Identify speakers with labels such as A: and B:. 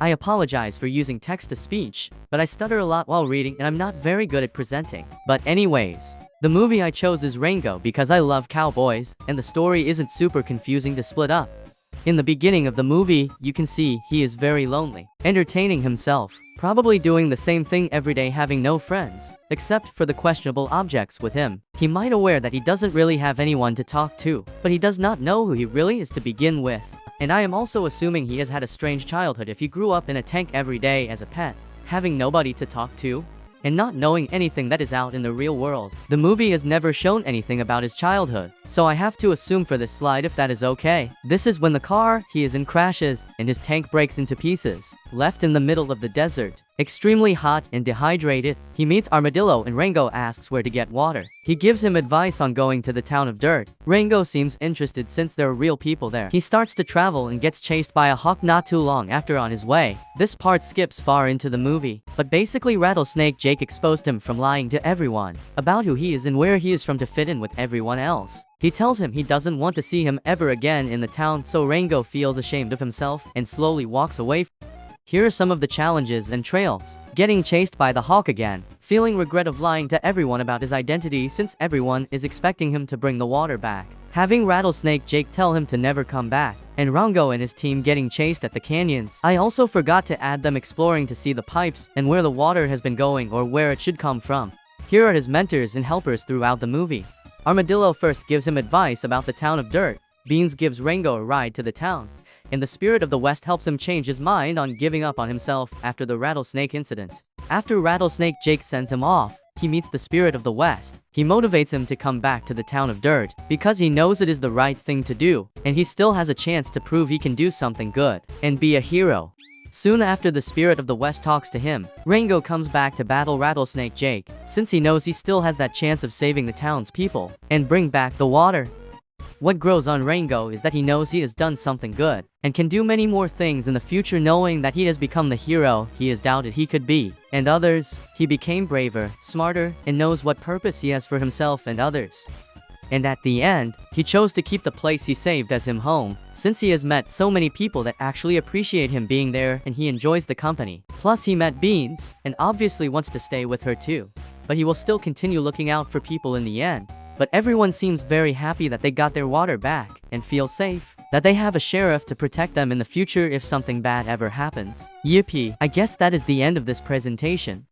A: I apologize for using text-to-speech, but I stutter a lot while reading and I'm not very good at presenting. But anyways, the movie I chose is Rango because I love cowboys, and the story isn't super confusing to split up. In the beginning of the movie, you can see he is very lonely, entertaining himself, probably doing the same thing every day, having no friends, except for the questionable objects with him. He might aware that he doesn't really have anyone to talk to, but he does not know who he really is to begin with. And I am also assuming he has had a strange childhood if he grew up in a tank every day as a pet, having nobody to talk to, and not knowing anything that is out in the real world. The movie has never shown anything about his childhood, so I have to assume for this slide if that is okay. This is when the car he is in crashes, and his tank breaks into pieces, left in the middle of the desert. Extremely hot and dehydrated, he meets Armadillo and Rango asks where to get water. He gives him advice on going to the town of Dirt. Rango seems interested since there are real people there. He starts to travel and gets chased by a hawk not too long after on his way. This part skips far into the movie, but basically Rattlesnake Jake exposed him from lying to everyone about who he is and where he is from to fit in with everyone else. He tells him he doesn't want to see him ever again in the town, so Rango feels ashamed of himself and slowly walks away. Here are some of the challenges and trails. Getting chased by the hawk again. Feeling regret of lying to everyone about his identity since everyone is expecting him to bring the water back. Having Rattlesnake Jake tell him to never come back. And Rango and his team getting chased at the canyons. I also forgot to add them exploring to see the pipes and where the water has been going or where it should come from. Here are his mentors and helpers throughout the movie. Armadillo first gives him advice about the town of Dirt. Beans gives Rango a ride to the town. And the Spirit of the West helps him change his mind on giving up on himself after the rattlesnake incident. After Rattlesnake Jake sends him off, he meets the Spirit of the West. He motivates him to come back to the town of Dirt because he knows it is the right thing to do, and he still has a chance to prove he can do something good and be a hero. Soon after the Spirit of the West talks to him, Rango comes back to battle Rattlesnake Jake, since he knows he still has that chance of saving the town's people and bring back the water. What grows on Rango is that he knows he has done something good, and can do many more things in the future, knowing that he has become the hero he has doubted he could be. And others, he became braver, smarter, and knows what purpose he has for himself and others. And at the end, he chose to keep the place he saved as him home, since he has met so many people that actually appreciate him being there and he enjoys the company. Plus he met Beans, and obviously wants to stay with her too. But he will still continue looking out for people in the end. But everyone seems very happy that they got their water back, and feel safe, that they have a sheriff to protect them in the future if something bad ever happens. Yippee! I guess that is the end of this presentation.